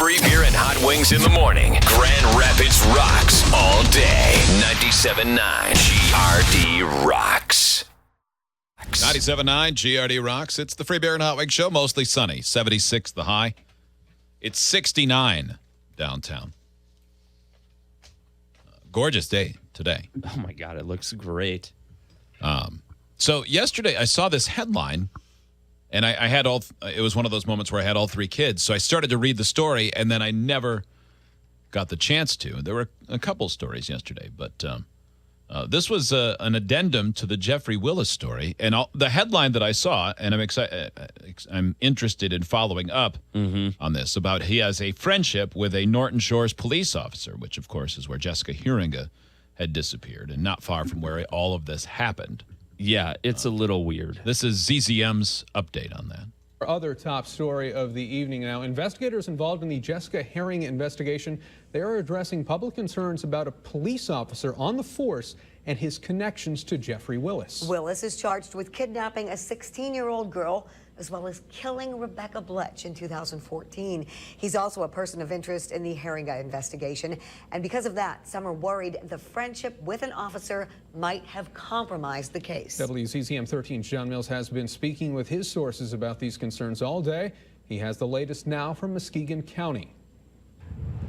Free beer and hot wings in the morning. Grand Rapids rocks all day. 97.9 GRD rocks. 97.9 GRD rocks. It's the Free Beer and Hot Wings Show. Mostly sunny. 76 the high. It's 69 downtown. Gorgeous day today. Oh, my God. It looks great. So yesterday I saw this headline, and I had it was one of those moments where I had all three kids. So I started to read the story, and then I never got the chance to. There were a couple stories yesterday, but this was an addendum to the Jeffrey Willis story. And the headline that I saw, and I'm interested in following up on this, about he has a friendship with a Norton Shores police officer, which, of course, is where Jessica Huringa had disappeared, and not far from where all of this happened. Yeah, it's a little weird. This is ZZM's update on that. Our other top story of the evening now. Investigators involved in the Jessica Herring investigation, they are addressing public concerns about a police officer on the force and his connections to Jeffrey Willis. Willis is charged with kidnapping a 16-year-old girl as well as killing Rebecca Bletch in 2014. He's also a person of interest in the Herringa investigation. And because of that, some are worried the friendship with an officer might have compromised the case. WGRD 13's John Mills has been speaking with his sources about these concerns all day. He has the latest now from Muskegon County.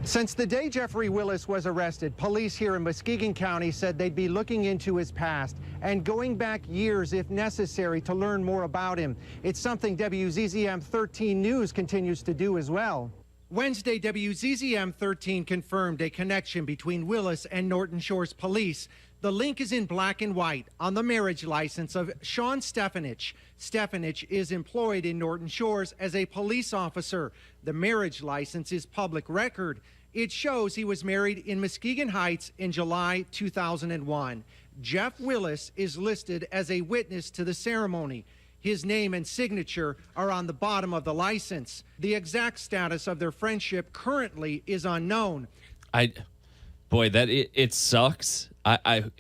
Since the day Jeffrey Willis was arrested, police here in Muskegon County said they'd be looking into his past and going back years if necessary to learn more about him. It's something WGZM 13 News continues to do as well. Wednesday, WGZM 13 confirmed a connection between Willis and Norton Shores Police. The link is in black and white on the marriage license of Sean Stefanich. Stefanich is employed in Norton Shores as a police officer. The marriage license is public record. It shows he was married in Muskegon Heights in July 2001. Jeff Willis is listed as a witness to the ceremony. His name and signature are on the bottom of the license. The exact status of their friendship currently is unknown. It sucks.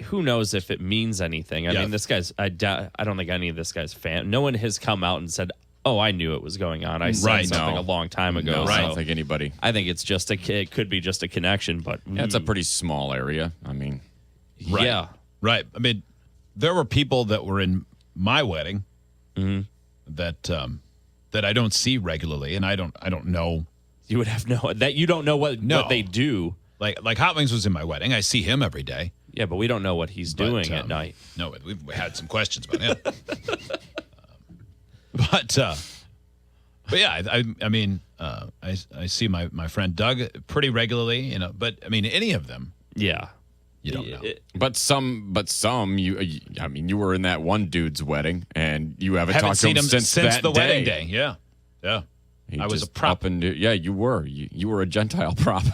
Who knows if it means anything? I mean, this guy's. I don't think any of this guy's fan. No one has come out and said, "Oh, I knew it was going on. I said something a long time ago." No, so I don't think anybody. I think it's just it could be just a connection, but It's a pretty small area. I mean, Right. yeah, Right. I mean, there were people that were in my wedding that I don't see regularly, and I don't know. you would have you don't know what they do. Like Hot Wings was in my wedding. I see him every day. Yeah, but we don't know what he's doing at night. No, we've had some questions about him. But yeah, I mean, I see my friend Doug pretty regularly, you know. But I mean, any of them, Yeah, you don't know. but some, you were in that one dude's wedding, and you haven't talked to seen him since that the day. wedding day. Yeah. He I was a just prop. yeah, you were. You were a Gentile prop.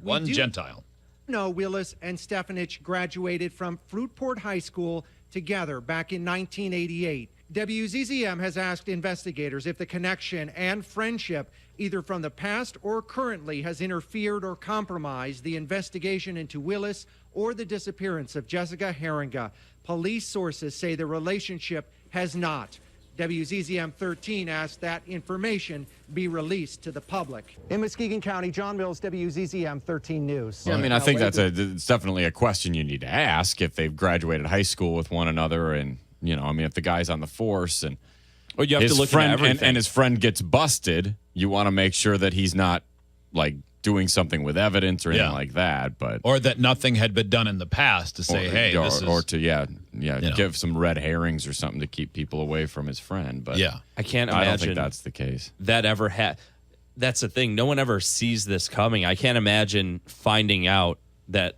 One Gentile. No, Willis and Stefanich graduated from Fruitport High School together back in 1988. WZZM has asked investigators if the connection and friendship, either from the past or currently, has interfered or compromised the investigation into Willis or the disappearance of Jessica Herringa. Police sources say the relationship has not. WZZM 13 asked that information be released to the public. In Muskegon County, John Mills, WZZM 13 News. Yeah, I mean, I think it's definitely a question you need to ask if they've graduated high school with one another, and if the guy's on the force and you have his to look friend at everything. and his friend gets busted, you want to make sure that he's not like doing something with evidence or anything like that, or that nothing had been done in the past to say, give some red herrings or something to keep people away from his friend. But I can't imagine I don't think that's the case. That ever That's the thing. No one ever sees this coming. I can't imagine finding out that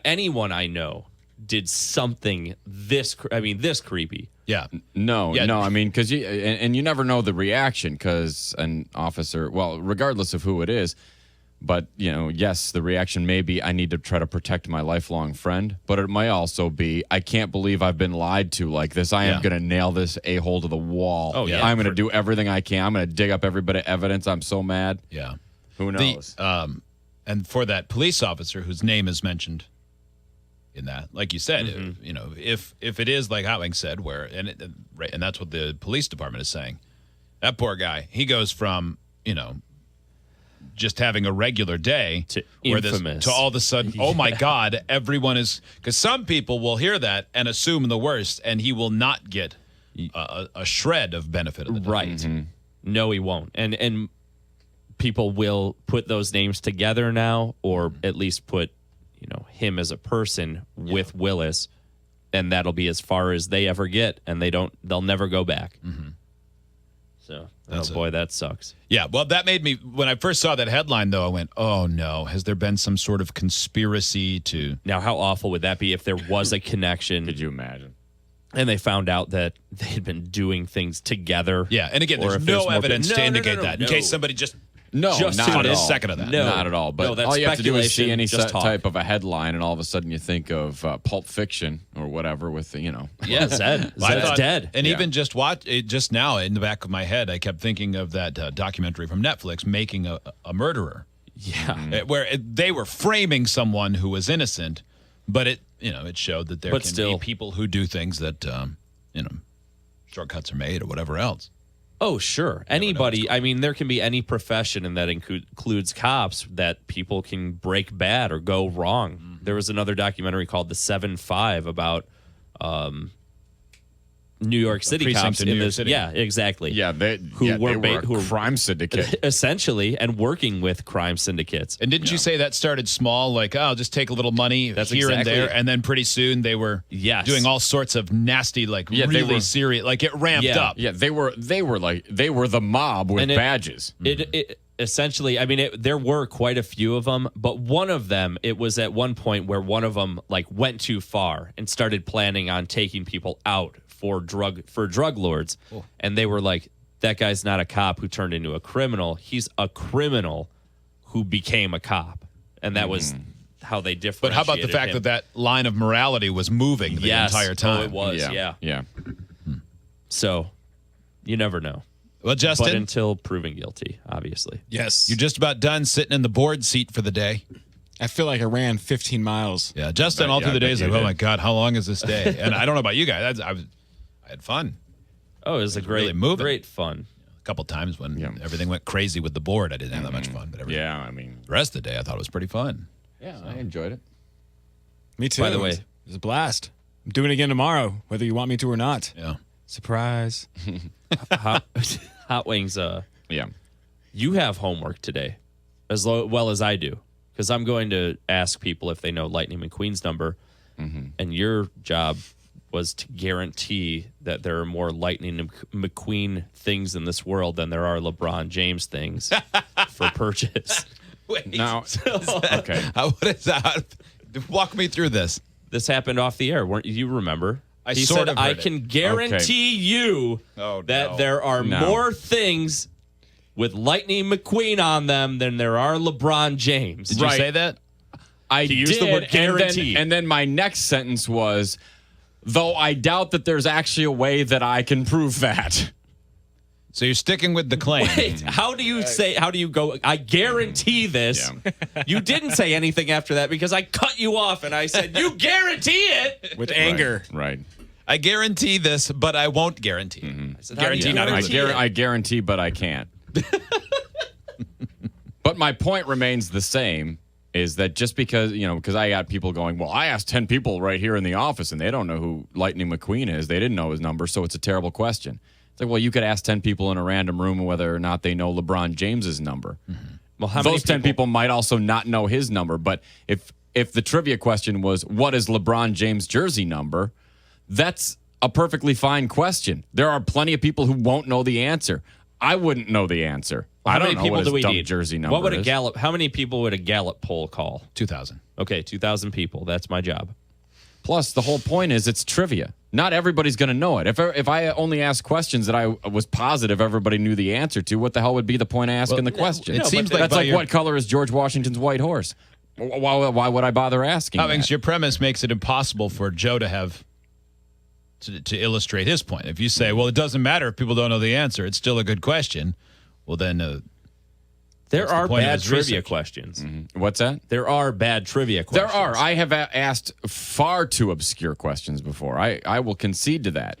anyone I know, did something this creepy. Yeah. No. I mean, because you never know the reaction, because an officer, well, regardless of who it is, but, yes, the reaction may be, I need to try to protect my lifelong friend, but it might also be, I can't believe I've been lied to like this. I am going to nail this a-hole to the wall. Oh, yeah. I'm going to do everything I can. I'm going to dig up every bit of evidence. I'm so mad. Yeah. Who knows? And for that police officer whose name is mentioned in that, like you said, if it is like Hot Wings said, and that's what the police department is saying, that poor guy, he goes from just having a regular day To where infamous. to all of a sudden, oh my God, everyone is, because some people will hear that and assume the worst, and he will not get a shred of benefit of the doubt. Right. No, he won't. And people will put those names together now, or at least put, him as a person with Willis, and that'll be as far as they ever get, and they'll never go back. So, that sucks. Yeah, well, that made me, when I first saw that headline, though, I went, oh no, has there been some sort of conspiracy to... Now, how awful would that be if there was a connection? Could you imagine? And they found out that they had been doing things together. Yeah, and again, Or there's if there's no more evidence people- to No, indicate no, that, in no. case somebody just No, Just not caught at a all. second of that. No. Not at all. But No, that's all you have to do is see speculation, any just talk. type of a headline, and all of a sudden you think of Pulp Fiction or whatever with the, Yeah, Zed. I Zed's thought- dead. And Yeah. even just now in the back of my head, I kept thinking of that documentary from Netflix, Making a Murderer, Yeah. where they were framing someone who was innocent, but it showed that there But can still- be people who do things that shortcuts are made or whatever else. Oh, sure. Anybody, I mean, there can be any profession, and that includes cops, that people can break bad or go wrong. There was another documentary called The 7-5 about New York City precinct cops in New York City. Yeah, exactly. yeah, they Who were were a who were- crime syndicate. Essentially, and working with crime syndicates. And didn't you say that started small, like, I'll just take a little money That's here exactly and there, it. and then pretty soon they were Yes. doing all sorts of nasty, like Yeah, they really were- serious, like it ramped Yeah. up. Yeah, they were the mob with And badges. It essentially, I mean, there were quite a few of them, but one of them, it was at one point where one of them like went too far and started planning on taking people out for drug lords, and they were like, that guy's not a cop who turned into a criminal. He's a criminal who became a cop, and that was how they differentiated. But how about the fact him. that line of morality was moving the Yes. entire time? Oh, it was, yeah. Yeah. So you never know. Well, But Justin, until proven guilty, obviously. Yes. you're just about done sitting in the board seat for the day. I feel like I ran 15 miles. Yeah, Justin, all yeah, through the I bet day is you like, oh did. my God, how long is this day? And I don't know about you guys. I had fun Oh, it was a really moving. great fun. a couple times when Yeah. everything went crazy with the board. I didn't have that much fun, but Yeah, I mean, the rest of the day I thought it was pretty fun. yeah, I enjoyed it. Me too. By the way- it was a blast. I'm doing it again tomorrow, whether you want me to or not. Yeah. Surprise. Hot Wings, Yeah. you have homework today, as well as I do, because I'm going to ask people if they know Lightning McQueen's number, and your job was to guarantee that there are more Lightning McQueen things in this world than there are LeBron James things for purchase. Wait. Now, okay. What is that? Walk me through this. This happened off the air, weren't you? Remember? I He sort said, of I heard it. can guarantee you Oh, that no. there are No. more things with Lightning McQueen on them than there are LeBron James. Did you Right. say that? I He used did, the word and then- guarantee. And then my next sentence was, though I doubt that there's actually a way that I can prove that. So you're sticking with the claim. Wait, how do you go, I guarantee this? You didn't say anything after that because I cut you off and I said, you guarantee it. With anger. Right. I guarantee this, but I won't guarantee. I said, how do you Guarantee not guarantee it? I guarantee, but I can't. But my point remains the same, is that just because I got people going, well, I asked 10 people right here in the office and they don't know who Lightning McQueen is. They didn't know his number, so it's a terrible question. It's like, well, you could ask 10 people in a random room whether or not they know LeBron James's number. Well, how many Those 10 people might also not know his number, but if the trivia question was, what is LeBron James' jersey number, that's a perfectly fine question. There are plenty of people who won't know the answer. I wouldn't know the answer. How I don't many know people what do we his dumb need? jersey number What would a is. Gallup? How many people would a Gallup poll call? 2,000. Okay, 2,000 people. That's my job. Plus, the whole point is it's trivia. Not everybody's going to know it. If I only asked questions that I was positive everybody knew the answer to, what the hell would be the point of asking the question? it seems like that's by like your- what color is George Washington's white horse? Why would I bother asking? Cummings, that? your premise makes it impossible for Joe to have to illustrate his point. If you say, well, it doesn't matter if people don't know the answer, it's still a good question. Well, then There the are point of bad his trivia research? questions. What's that? There are bad trivia There questions. are. I have asked far too obscure questions before. I will concede to that.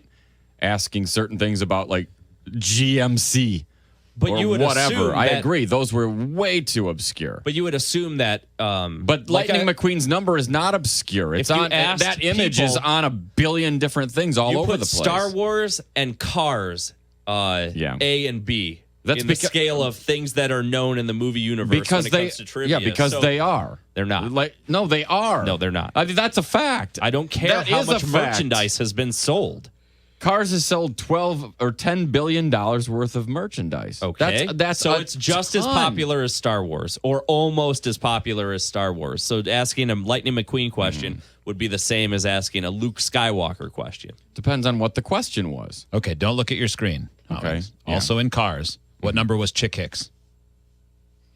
Asking certain things about like GMC. But or you would whatever. assume I that- agree. Those were way too obscure. But you would assume that. But Lightning McQueen's number is not obscure. It's If you on asked that image is people- on a billion different things all you over put the place. Star Wars and Cars, A and B. That's in the because- scale of things that are known in the movie universe because when it comes to trivia. because So they are. They're not. No, they are. No, they're not. I mean, that's a fact. I don't care That how is a much fact. merchandise has been sold. Cars has sold $12 or $10 billion worth of merchandise. Okay, that's so a it's just as ton. popular as Star Wars, or almost as popular as Star Wars. So asking a Lightning McQueen question would be the same as asking a Luke Skywalker question. Depends on what the question was. Okay, don't look at your screen. Okay, Alex. yeah. Also in Cars, what number was Chick Hicks?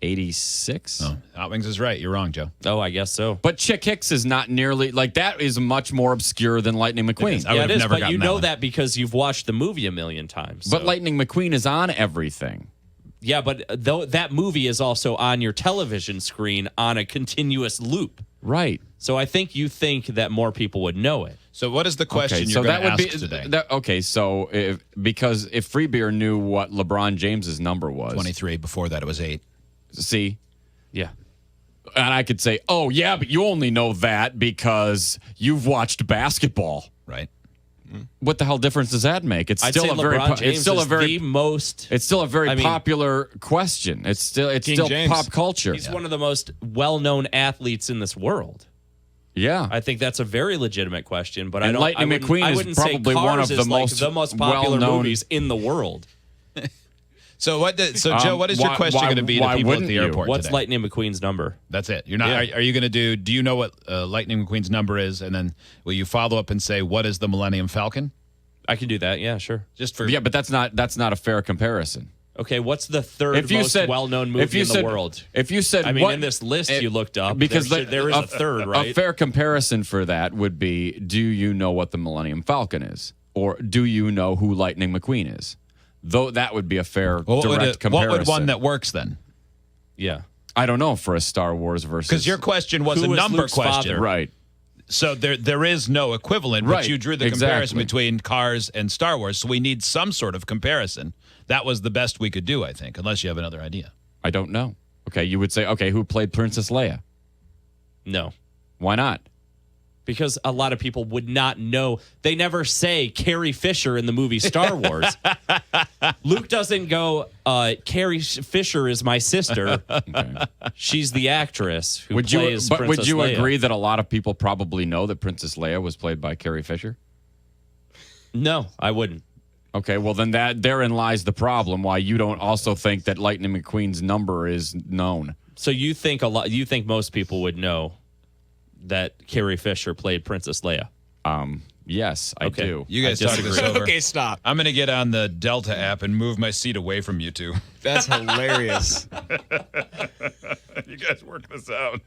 86. Oh, Hot Wings is right. You're wrong, Joe. Oh, I guess so. But Chick Hicks is not nearly like that. Is much more obscure than Lightning McQueen. I Yeah, would it have is, never but gotten you that know one. that because you've watched the movie a million times. But so- Lightning McQueen is on everything. yeah, but though that movie is also on your television screen on a continuous loop. Right. So I think you think that more people would know it. So what is the question Okay, you're so going that to would ask be today? okay. So because if Free Beer knew what LeBron James's number was, 23. Before that, it was 8. see, Yeah. and I could say, oh yeah, but you only know that because you've watched basketball. Right. What the hell difference does that make? It's I'd still say a very LeBron James it's still a is very the most. it's still a very I mean, popular question. It's still James. pop culture. He's one of the most well-known athletes in this world. Yeah. I think that's a very legitimate question, but I And don't. Lightning I wouldn't, McQueen I is wouldn't say probably one Cars of the is like most the most popular well-known- movies in the world. So Joe, what is your why- question why- going to be to why people at wouldn't the you? airport What's today? Lightning McQueen's number? That's it. You're not. Yeah. Are you going to do? Do you know what Lightning McQueen's number is? And then will you follow up and say what is the Millennium Falcon? I can do that. Yeah, sure. Just for Yeah, but that's not a fair comparison. Okay, what's the third If you most said well-known movie in the world? If you said I mean, what, in this list it- you looked up, because there is a third, right? A fair comparison for that would be: do you know what the Millennium Falcon is, or do you know who Lightning McQueen is? Though that would be a fair direct comparison. what would one that works then? Yeah. I don't know for a Star Wars versus Because your question was Who a is number Luke's question, father? right. So there is no equivalent, but Right, you drew the comparison exactly. between Cars and Star Wars. So we need some sort of comparison. That was the best we could do, I think, unless you have another idea. I don't know. Okay, you would say, okay, who played Princess Leia? No. Why not? Because a lot of people would not know. They never say Carrie Fisher in the movie Star Wars. Luke doesn't go, Carrie Fisher is my sister. Okay. She's the actress who Would plays you? But Princess would you Leia. agree that a lot of people probably know that Princess Leia was played by Carrie Fisher? No, I wouldn't. Okay, well then therein lies the problem. Why you don't also think that Lightning McQueen's number is known? So you think most people would know that Carrie Fisher played Princess Leia? Yes, I Okay. do. You guys I talk this disagree. over. Okay, stop. I'm going to get on the Delta app and move my seat away from you two. That's hilarious. You guys work this out.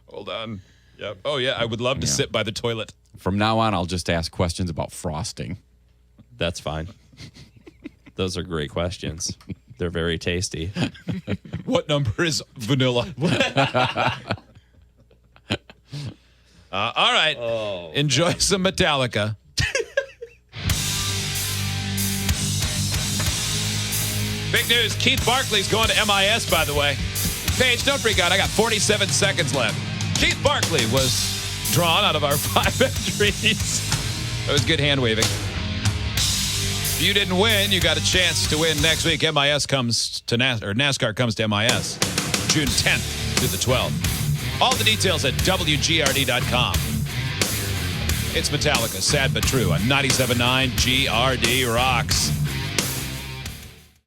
Hold on. Yep. Oh, yeah. I would love to sit by the toilet. From now on, I'll just ask questions about frosting. That's fine. Those are great questions. They're very tasty. What number is vanilla? All right. Enjoy some Metallica. Big news. Keith Barkley's going to MIS, by the way. Paige, don't freak out. I got 47 seconds left. Keith Barkley was drawn out of our 5 entries. That was good hand waving. If you didn't win, you got a chance to win next week. MIS comes to NASCAR comes to MIS June 10th through the 12th. All the details at WGRD.com. It's Metallica, Sad But True on 97.9 GRD Rocks.